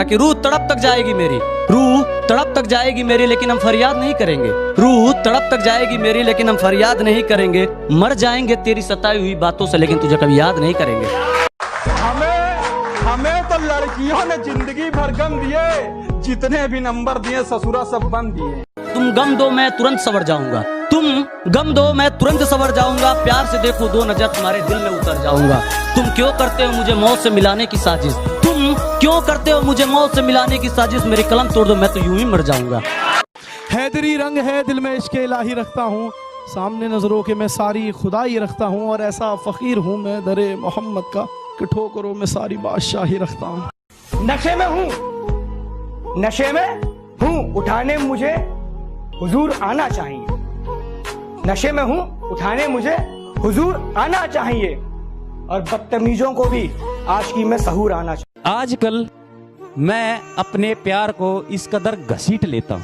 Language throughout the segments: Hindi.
कि रूह तड़प तक जाएगी मेरी, रूह तड़प तक जाएगी मेरी, लेकिन हम फरियाद नहीं करेंगे। रूह तड़प तक जाएगी मेरी, लेकिन हम फरियाद नहीं करेंगे। मर जाएंगे तेरी सताई हुई बातों से, लेकिन तुझे कभी याद नहीं करेंगे। हमें तो लड़कियों ने जिंदगी भर गम दिए, जितने भी नंबर दिए ससुरा सब बंद दिए। तुम गम दो मैं तुरंत सवर जाऊंगा, तुम गम दो मैं तुरंत सवर जाऊंगा। प्यार से देखो दो नजर तुम्हारे दिल में उतर जाऊंगा। तुम क्यों करते हो मुझे मौत से मिलाने की साजिश, तुम क्यों करते हो मुझे मौत से मिलाने की साजिश। मेरी कलम तोड़ दो मैं तो यूं ही मर जाऊंगा। हैदरी रंग है दिल में इश्क़ इलाही रखता हूँ, सामने नजरों के मैं सारी खुदाई रखता हूँ। और ऐसा फकीर हूँ मैं दरे मोहम्मद का कि ठोकरों में सारी बादशाही रखता हूँ। नशे में हूँ, नशे में हूँ, उठाने मुझे हुजूर आना चाहिए। नशे में हूँ, उठाने मुझे हुजूर आना चाहिए। और बदतमीजों को भी आशिकी में सहूर आना चाहिए। आजकल मैं अपने प्यार को इस कदर घसीट लेता हूँ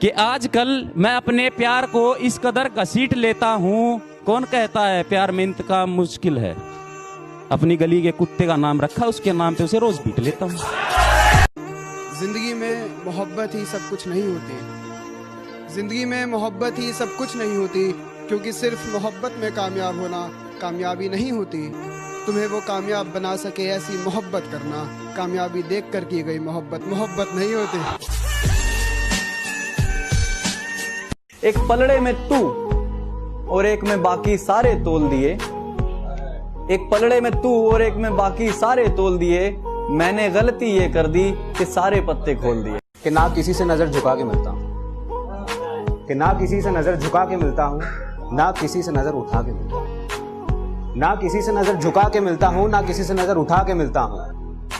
कि आजकल मैं अपने प्यार को इस कदर घसीट लेता हूँ। कौन कहता है प्यार में इंतकाम मुश्किल है, अपनी गली के कुत्ते का नाम रखा, उसके नाम पे उसे रोज पीट लेता हूँ। जिंदगी में मोहब्बत ही सब कुछ नहीं होती, जिंदगी में मोहब्बत ही सब कुछ नहीं होती, क्योंकि सिर्फ मोहब्बत में कामयाब होना कामयाबी नहीं होती। तुम्हें वो कामयाब बना सके ऐसी मोहब्बत करना, कामयाबी देख कर की गई मोहब्बत मोहब्बत नहीं होती। एक पलड़े में तू और एक में बाकी सारे तोल दिए, एक पलड़े में तू और एक में बाकी सारे तोल दिए। मैंने गलती ये कर दी कि सारे पत्ते खोल दिए। कि ना किसी से नजर झुका के मिलता हूँ, कि ना किसी से नजर झुका के मिलता हूँ, ना किसी से नजर उठा के मिलता हूँ, ना किसी से नजर झुका के मिलता हूँ, ना किसी से नजर उठा के मिलता हूँ।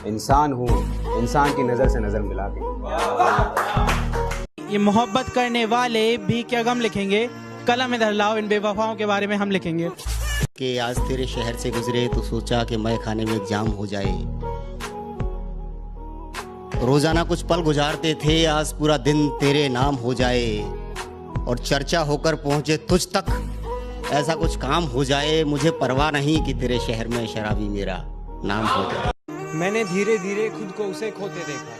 इंसान हूँ, इंसान की नजर से नजर मिला के। ये मोहब्बत करने वाले भी क्या गम लिखेंगे, कलम इधर लाओ, इन बेवफाओं के बारे में हम लिखेंगे। कि आज तेरे शहर से गुजरे तो सोचा कि मैं खाने में जाम हो जाए। रोजाना कुछ पल गुजारते थे, आज पूरा दिन तेरे नाम हो जाए। और चर्चा होकर पहुंचे तुझ तक, ऐसा कुछ काम हो जाए। मुझे परवाह नहीं कि तेरे शहर में शराबी मेरा नाम हो जाए। मैंने धीरे धीरे खुद को उसे खोते देखा,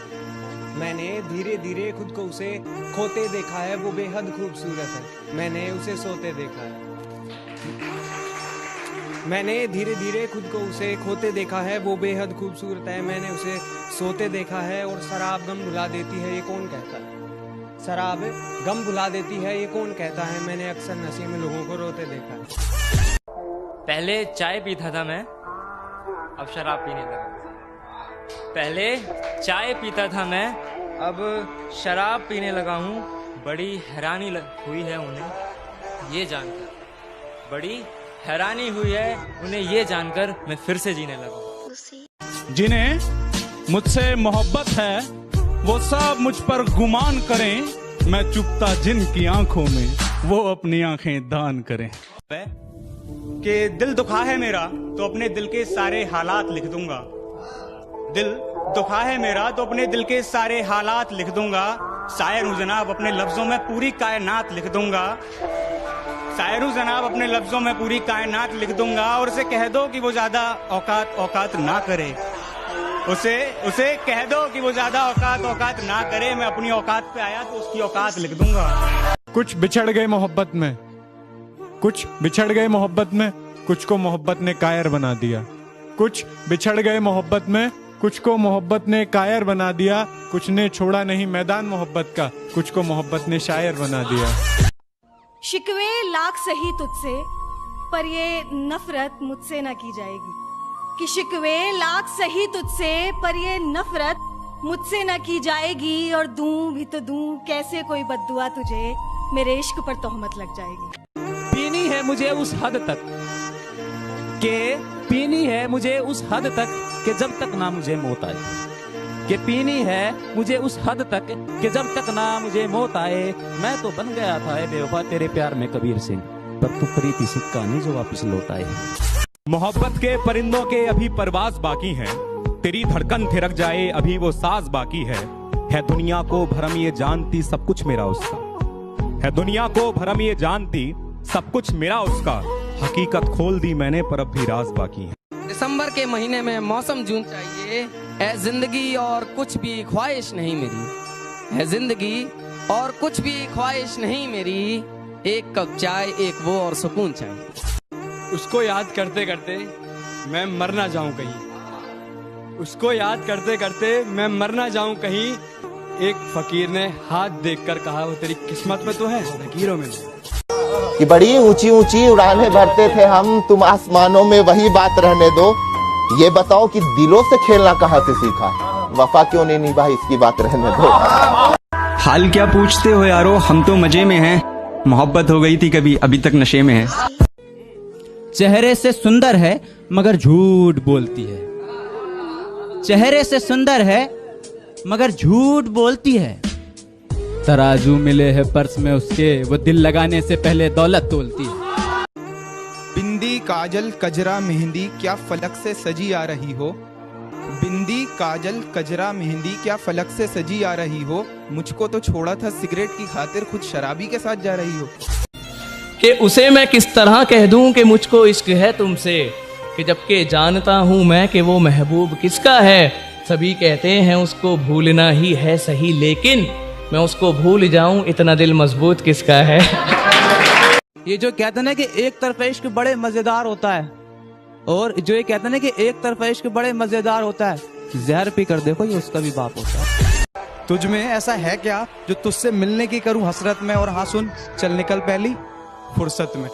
मैंने धीरे धीरे खुद को उसे खोते देखा है। वो बेहद खूबसूरत है, मैंने उसे सोते देखा है। मैंने धीरे धीरे खुद को उसे खोते देखा है, वो बेहद खूबसूरत है, मैंने उसे सोते देखा है। और शराब गम भुला देती है, ये कौन कहता है। शराब गम भुला देती है, ये कौन कहता है। मैंने अक्सर नशे में लोगों को रोते देखा है। पहले चाय पीता था मैं, अब शराब पीने लगा। पहले चाय पीता था मैं, अब शराब पीने लगा हूँ। बड़ी हैरानी हुई है उन्हें ये जानकर, बड़ी हैरानी हुई है उन्हें ये जानकर मैं फिर से जीने लगा। जिन्हें मुझसे मोहब्बत है वो सब मुझ पर गुमान करें, मैं चुपता जिनकी आंखों में वो अपनी आंखें दान करें। कि दिल दुखा है मेरा तो अपने दिल के सारे हालात लिख दूंगा। दिल दुखा है मेरा तो अपने दिल के सारे हालात लिख दूंगा। शायर हूँ जनाब, अपने लफ्जों में पूरी कायनात लिख दूंगा। शायर हूँ जनाब, अपने लफ्जों में पूरी कायनात लिख दूंगा। और उसे कह दो कि वो ज्यादा औकात ना करे, उसे कह दो कि वो ज्यादा औकात ना करे। मैं अपनी औकात पे आया तो उसकी औकात लिख दूंगा। कुछ बिछड़ गए मोहब्बत में, कुछ बिछड़ गए मोहब्बत में, कुछ को मोहब्बत ने कायर बना दिया। कुछ बिछड़ गए मोहब्बत में, कुछ को मोहब्बत ने कायर बना दिया। कुछ ने छोड़ा नहीं मैदान मोहब्बत का, कुछ को मोहब्बत ने शायर बना दिया। शिकवे लाख सही तुझसे, पर ये नफरत मुझसे ना की जाएगी। कि शिकवे लाख सही तुझसे, पर ये नफरत मुझसे ना की जाएगी। और दूं भी तो दूं कैसे कोई बद्दुआ तुझे, मेरे इश्क पर तोहमत लग जाएगी। पीनी है मुझे उस हद तक के, पीनी है मुझे उस हद तक कि जब तक ना मुझे मौत आए। कि पीनी है मुझे उस हद तक कि जब तक ना मुझे मौत आए। मैं तो बन गया था बेवफा तेरे प्यार में कबीर सिंह, पर तू प्रीति सिक्का नहीं जो वापस लौट आए। मोहब्बत के परिंदों के अभी परवाज बाकी है, तेरी धड़कन थिरक जाए अभी वो साज बाकी है। दुनिया को भरम ये जानती सब कुछ मेरा उसका, है दुनिया को भरम ये जानती सब कुछ मेरा उसका। हकीकत खोल दी मैंने पर अब भी राज बाकी है। दिसंबर के महीने में मौसम जून चाहिए, है जिंदगी और कुछ भी ख्वाहिश नहीं मेरी, है जिंदगी और कुछ भी ख्वाहिश नहीं मेरी, एक कप चाय एक वो और सुकून चाहिए। उसको याद करते करते मैं मर ना जाऊं कहीं, उसको याद करते करते मैं मर ना जाऊं कहीं। एक फकीर ने हाथ देखकर कहा वो तेरी किस्मत में तो है, लकीरों में नहीं। कि बड़ी ऊंची ऊंची उड़ानें भरते थे हम, तुम आसमानों में वही बात रहने दो। ये बताओ कि दिलों से खेलना कहाँ से सीखा, वफा क्यों नहीं निभाई, इसकी बात रहने दो। हाल क्या पूछते हो यारो, हम तो मजे में हैं। मोहब्बत हो गई थी कभी, अभी तक नशे में है। चेहरे से सुंदर है मगर झूठ बोलती है, चेहरे से सुंदर है मगर झूठ बोलती है। तराजू मिले है पर्स में उसके, वो दिल लगाने से पहले दौलत तोलती है। बिंदी काजल कजरा मेहंदी क्या फलक से सजी आ रही हो, बिंदी काजल कजरा मेहंदी क्या फलक से सजी आ रही हो। मुझको तो छोड़ा था सिगरेट की खातिर, खुद शराबी के साथ जा रही हो। कि उसे मैं किस तरह कह दूं कि मुझको इश्क है तुमसे, कि जबकि जानता हूं मैं कि वो महबूब किसका है। सभी कहते हैं उसको भूलना ही है सही, लेकिन मैं उसको भूल जाऊं इतना दिल मजबूत किसका है। ये जो कहते हैं ना कि एक तरफा इश्क बड़े मजेदार होता है, और जो ये कहते हैं ना कि एक तरफा इश्क बड़े मजेदार होता है, जहर पी कर देखो ये उसका भी बाप होता है। तुझ में ऐसा है क्या जो तुझसे मिलने की करूं हसरत में, और हाँ सुन चल निकल पहली फुर्सत में।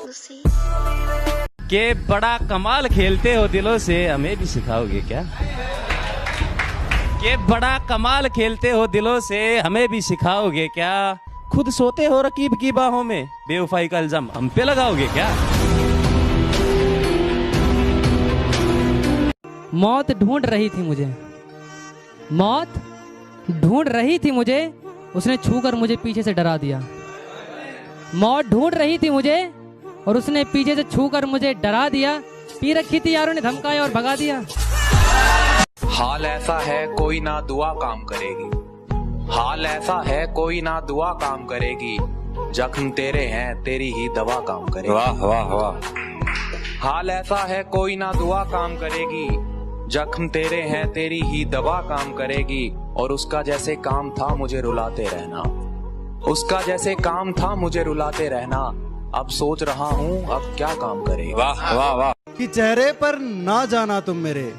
के बड़ा कमाल खेलते हो दिलों से, हमें भी सिखाओगे क्या? के बड़ा कमाल खेलते हो दिलों से, हमें भी सिखाओगे क्या? खुद सोते हो रकीब की बाहों में, बेवफाई का इल्जाम हम पे लगाओगे क्या? मौत ढूंढ रही थी मुझे, मौत ढूंढ रही थी मुझे, उसने छूकर मुझे पीछे से डरा दिया। मौत ढूंढ रही थी मुझे और उसने पीछे से छूकर मुझे डरा दिया। पी रखी थी यारों ने धमकाया और भगा दिया। हाल ऐसा है कोई ना दुआ काम करेगी, हाल ऐसा है कोई ना दुआ काम करेगी, जख्म तेरे हैं तेरी ही दवा काम करेगी। वाह वाह वाह। हाल ऐसा है कोई ना दुआ काम करेगी, जख्म तेरे हैं तेरी ही दवा काम करेगी। और उसका जैसे काम था मुझे रुलाते रहना, उसका जैसे काम था मुझे रुलाते रहना, अब सोच रहा हूँ अब क्या काम करेगी। वाह वाह वाह। कि चेहरे पर ना जाना तुम मेरे,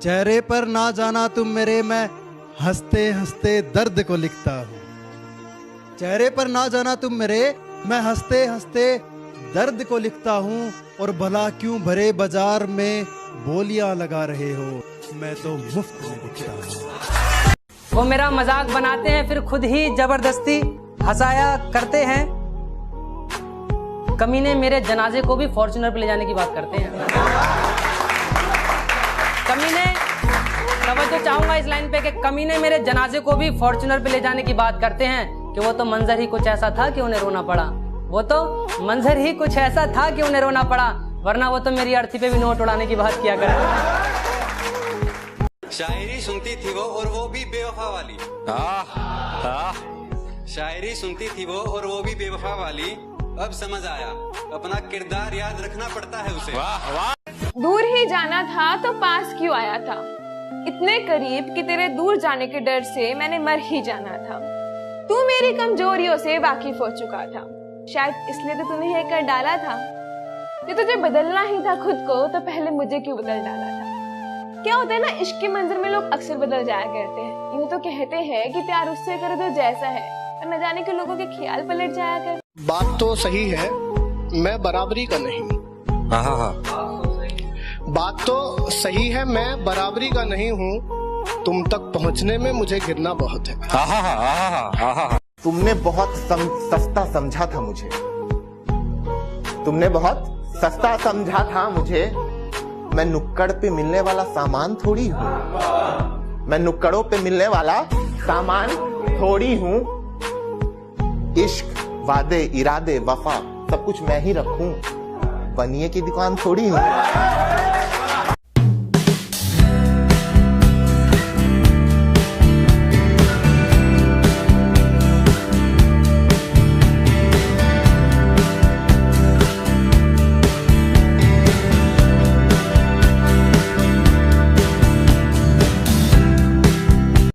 चेहरे पर ना जाना तुम मेरे, मैं हंसते हंसते दर्द को लिखता हूँ। चेहरे पर ना जाना तुम मेरे, मैं हंसते हंसते दर्द को लिखता हूँ। और भला क्यों भरे बाजार में बोलियां लगा रहे हो, मैं तो मुफ्त में लिखता हूँ। वो मेरा मजाक बनाते हैं फिर खुद ही जबरदस्ती हंसाया करते हैं। कमीने मेरे जनाजे को भी फॉर्च्यूनर पे ले जाने की बात करते हैं। कमीने, तवज्जो चाहूंगा इस लाइन पे कि कमीने मेरे जनाजे को भी फॉर्च्यूनर पे ले जाने की बात करते हैं कि वो तो मंजर ही कुछ ऐसा था कि उन्हें रोना पड़ा, वो तो मंजर ही कुछ ऐसा था कि उन्हें रोना पड़ा, वरना वो तो मेरी अर्थी पे भी नोट उड़ाने की बात किया करते। शायरी सुनती थी वो और वो भी बेवफा वाली। शायरी सुनती थी वो और वो भी बेवफा वाली, अब समझ आया अपना किरदार याद रखना पड़ता है उसे। वाह वाह। दूर ही जाना था तो पास क्यों आया था, इतने करीब कि तेरे दूर जाने के डर से मैंने मर ही जाना था। तू मेरी कमजोरियों से वाकिफ हो चुका था, शायद इसलिए तो तूने ये कर डाला था। ये तुझे बदलना ही था खुद को तो पहले मुझे क्यों बदल डाला था। क्या होता है ना, इश्क के मंजर में लोग अक्सर बदल जाया करते हैं। यूं तो कहते हैं कि प्यार उससे करो जो जैसा है, पर न जाने के लोगों के ख्याल पलट जाया कर। बात तो सही है, मैं बराबरी का नहीं। बात तो सही है, मैं बराबरी का नहीं हूँ, तुम तक पहुँचने में मुझे गिरना बहुत है। तुमने बहुत सस्ता समझा था मुझे, तुमने बहुत सस्ता समझा था मुझे। मैं नुक्कड़ पे मिलने वाला सामान थोड़ी हूँ, मैं नुक्कड़ों पे मिलने वाला सामान थोड़ी हूँ। इश्क, वादे, इरादे, वफा सब कुछ मैं ही रखूं, बनिए की दुकान थोड़ी हूँ।